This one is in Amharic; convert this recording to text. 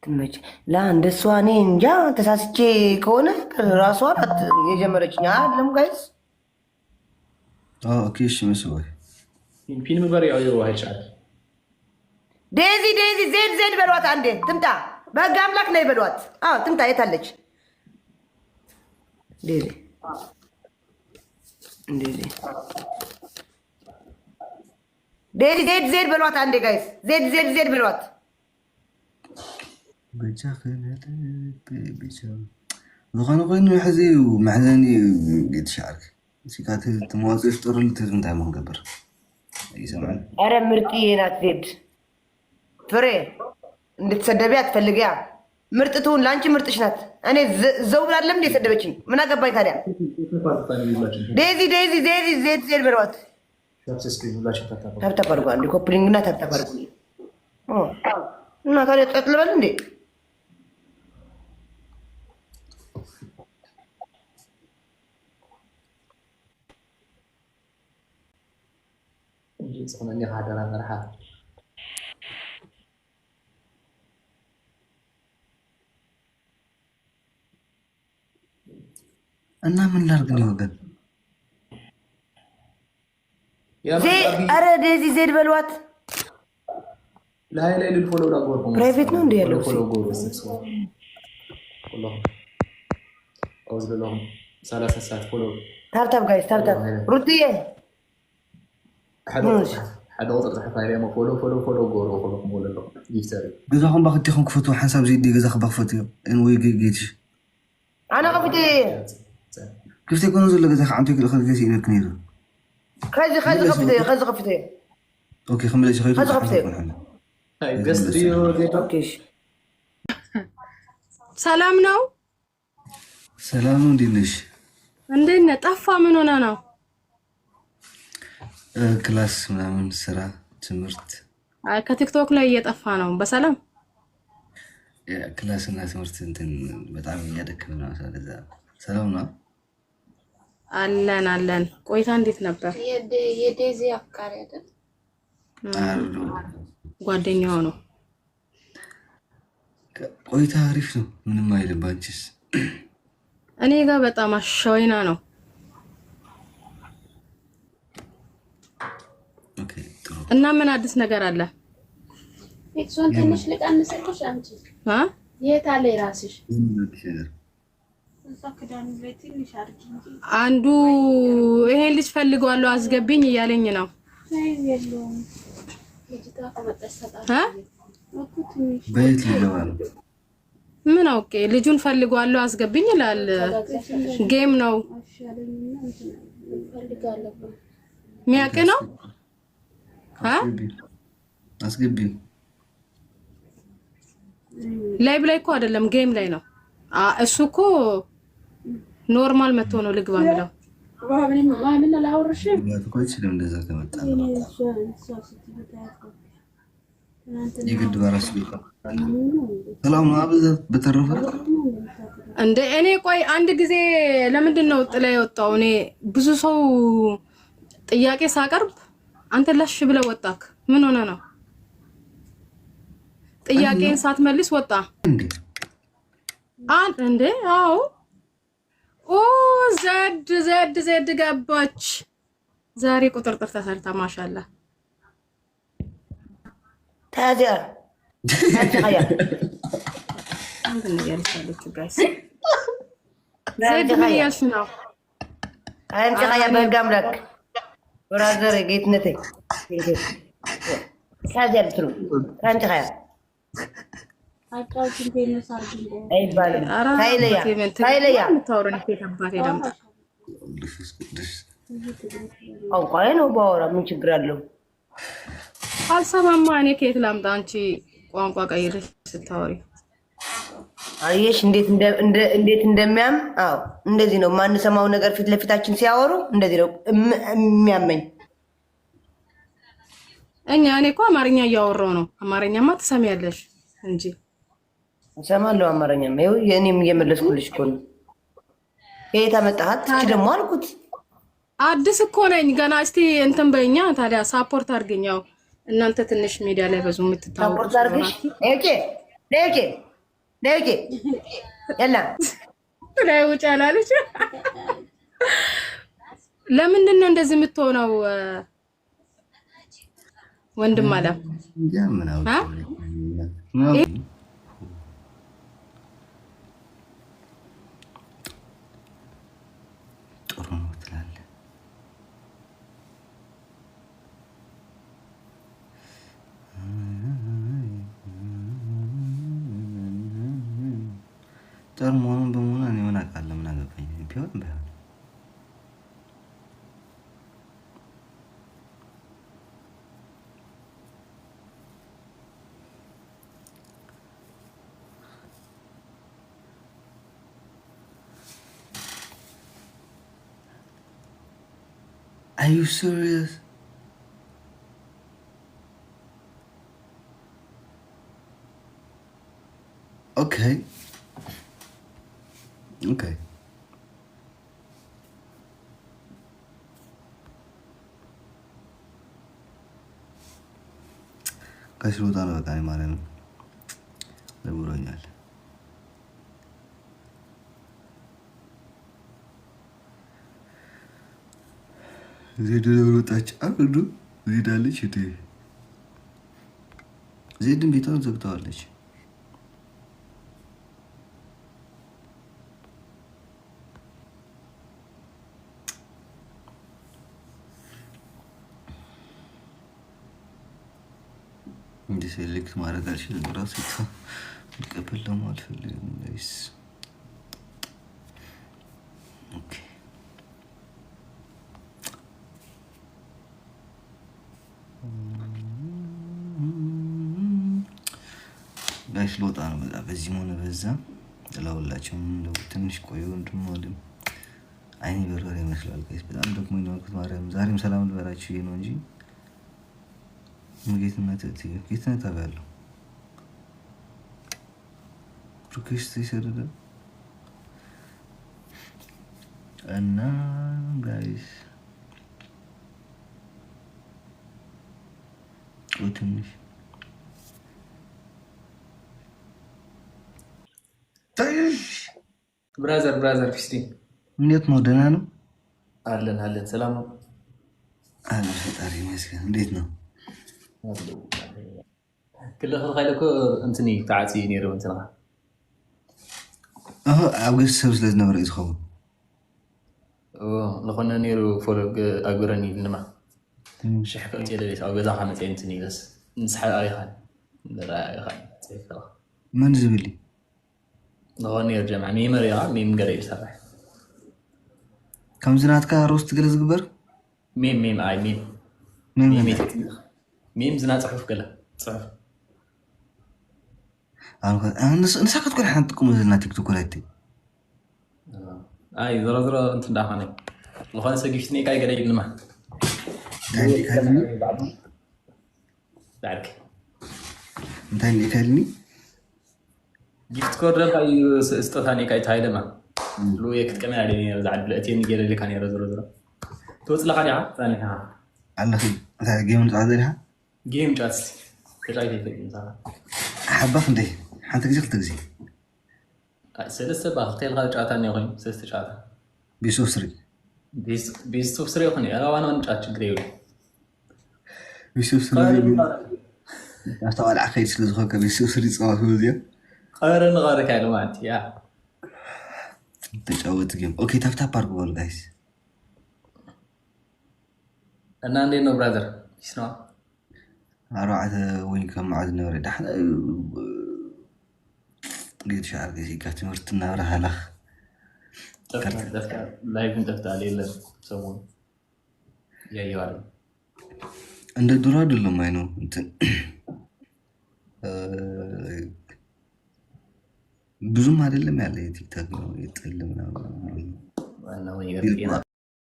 ትመጭ ለአንደሷ እኔ እንጃ ተሳስቼ ከሆነ ራሷ ናት የጀመረችኝ አይደለም ጋይስ። ኦኬ እሺ መስዋይ ፊልም በር ያው ይሮሃል ቻት ዴዚ ዜድ በሏት አንዴ ትምጣ። በህግ አምላክ ነው ይበሏት። ትምጣ። የታለች ዴዚ? ዜድ በሏት አንዴ ጋይስ። ዜድ በሏት። ዝኾነ ኮይኑ ሕዚ ማሕዘኒ ገትሻርክ ሲካት ተመዋፅእ ፍጡር እንታይ መክገብር ይሰማል። አረ ምርጥዬ ናት ዜድ። ፍሬ እንድትሰደቢ አትፈልጊያ። ምርጥ ትሁን፣ ለአንቺ ምርጥሽ ናት። እኔ ዘው ብላለም እንደ የሰደበችኝ ምን አገባኝ ታዲያ? ዴዚ ዜድ በሏት። ታብታብ አድርጓ እንዲ ኮፕሊንግ እና ታብታብ አድርጉ እና ታዲያ ጸጥ ልበል እንዴ? ጽሁነኛ ሀደራ መርሃ እና ምን ላድርግ ነው ወገን? አረ ዴዚ ዜድ በሏት። ላይ ልፎሎ ላጎር ፕራይቬት ነው እንዴ ያለው? አውዝለሎም 30 ሰዓት ፎሎ ታብታብ ጋይስ ታብታብ ሩትዬ ሓደ ቁጥር ተሕፋይለ ሞ ፎሎ ጎሮ ኩልኩም ወለሎ ጊፍተር ገዛኹም ባክቲኹም ክፈቱ ሓንሳብ ዘይዲ ገዛ ክባክፈት እዮም ወይ ጌትሽ ኣነ ከፍቴ ክፍቲ ኮኑ ዘሎ ገዛ ከዓንቶ ክልክልገሲ ይነክ ነይሩ ከዚ ከፍቴ ኦኬ ክምለሽ ኸይዱ ከዚ ከፍቴ ገስትሪዮ ኦኬሽ ሰላም ነው። ሰላም ነው። እንዴት ነሽ? እንዴት ነህ? ጠፋ። ምን ሆነ ነው? ክላስ ምናምን ስራ ትምህርት ከቲክቶክ ላይ እየጠፋ ነው። በሰላም ክላስ እና ትምህርት እንትን በጣም እያደከመ ነው። ስለዛ ሰላም ነው አለን። ቆይታ እንዴት ነበር? የዴዚ አፍቃሪ አይደል? ጓደኛው ነው። ቆይታ አሪፍ ነው። ምንም አይልም። ባንቺስ? እኔ ጋር በጣም አሻወይና ነው። እና ምን አዲስ ነገር አለ? እሱን ትንሽ ልቀንስልሽ አንቺ የት አለ ራስሽ? አንዱ ይሄን ልጅ ፈልገዋለሁ አስገብኝ እያለኝ ነው። በየት ይገባል? ምን አውቄ ልጁን ፈልገዋለሁ አስገብኝ ይላል። ጌም ነው ሚያቅ ነው። አስገቢ ላይቭ ላይ እኮ አይደለም ጌም ላይ ነው። እሱ እኮ ኖርማል መጥቶ ነው ልግባ የሚለው። ማምን ላውርሽ ያትቆች እንደዛ ከመጣ የግድ በራስ ቤት ሰላም ነው። በተረፈ እንደ እኔ ቆይ አንድ ጊዜ ለምንድን ነው ጥላ የወጣው? እኔ ብዙ ሰው ጥያቄ ሳቀርብ አንተ ላሽ ብለ ወጣክ። ምን ሆነ ነው? ጥያቄን ሳትመልስ ወጣ እንዴ? አዎ ዘድ ገባች ዛሬ ቁጥርጥር ተሰርታ ማሻአላ ታዲያ አንተ ነው ያልቻለችው ጋይስ። ዘድ ምን ያልሽ ነው? አንቺ ያ በጋም ለክ ብራዘር ጌትነቴ ታዲያ ልትሩ አንቺ ያ አቃውንቴ መሳርኩ አይባልም። ታይለያ ታውረን ከተባቴ ደምጣ አውቃይ ነው ባወራ ምን ችግር አለው? አልሰማማ እኔ ከየት ላምጣ? አንቺ ቋንቋ ቀይረሽ ስታወሪ አየሽ እንዴት እንደሚያም። እንደዚህ ነው ማንሰማው ነገር ፊት ለፊታችን ሲያወሩ እንደዚህ ነው የሚያመኝ። እኔ እኮ አማርኛ እያወራው ነው። አማርኛማ ትሰሚያለሽ እንጂ እሰማለሁ። አማርኛማ ይኸው የኔም እየመለስኩልሽ እኮ ነው። ከየት አመጣሃት? እቺ ደግሞ አልኩት አዲስ እኮ ነኝ ገና። እስቲ እንትን በእኛ ታዲያ ሳፖርት አድርገኛው እናንተ ትንሽ ሚዲያ ላይ ብዙ የምትታወቁ ነውጪ የላ ላይ ውጭ አላለች። ለምንድን ነው እንደዚህ የምትሆነው? ወንድም አለ ጥሩ ነው ትላለህ። ጥሩ መሆኑን በመሆኑ እኔ ምን አውቃለሁ? ምን አገባኝ? ቢሆን ባይሆን Are you serious? Okay. Okay. ከሽሮታ ነው በቃ ማለት ነው። ደብሮኛል። ዜድ ወጣች አብዱ ዜዳለች እቴ ዜድን ቤቷን ዘግተዋለች። እንዲህ ሴሌክት ማድረግ አልችልም። ራሱ ይቀበል ደግሞ አልፈልግም። ላይስ ኦኬ ጋሽ ልወጣ ነው። በቃ በዚህ ሆነ በዛ ለሁላችሁም ትንሽ ቆዩ። እንድማለም አይኔ በርበሬ ይመስላል። ጋይስ በጣም ደግሞ ይናልኩት ማርያም ዛሬም ሰላም ልበላችሁ ነው እንጂ ጌትነት አባያለሁ ሪኩዌስት ይሰደደ እና ጋይስ ትንሽ ብራዘር ፊስቲ እንዴት ነው? ደህና ነው? አለን ሰላም ነው አለ ፈጣሪ ይመስገን። እንዴት ነው? كله خليك أنتني تعاتي نيرو أنتنا أبغى سويس لازم نبرة يسخون لخونا نيرو فولق أقراني لما شحكة تيلي أو جزاها متين تني بس نسحب أي خان لا أي خان من زبلي لخونا نير جمع ميم رياض ميم قريب سبع كم زنات كاروست جلس قبر ميم أي ميم ميم زنات صحف كله صحف أنا نسأك تقول حنتكم زنات تكتب لاتي أي ذرا أنت داخلني لخونا سجشتني كاي قريب لما دعك أنت اللي كلني جبت كورة باي استثاني كاي تاي لما لو يكت كمان عليه زعل بلاتين جيل اللي كان يرزر توصل لك عليها ثاني ها الله خير أنت جيم تعادلها جيم جاتس كراي في الإنسان حبك ده حنتجزي تجزي سلسة باختيل غير جاتني يا أخوي سلسة جاتا بيسوسري بيسوسري يا أخوي أنا وانا نجات جريولي بيسوسري أستوعب عقيد سلسة بيسوسري صار هو ديا خير نغارك على وانت يا تجاوز جيم أوكي تفتح باركول جايز أنا عندي نو برادر شنو أروح وين كم عاد نوري دحنا قلت شعر قزي كاتي مرتنا وراها لخ دفتر لايف دفتر عليه لا سوون يا يوارد عند الدراد ولا ما ينو انت ብዙም አይደለም ያለ ቲክቶክ ነው የጥልም ነው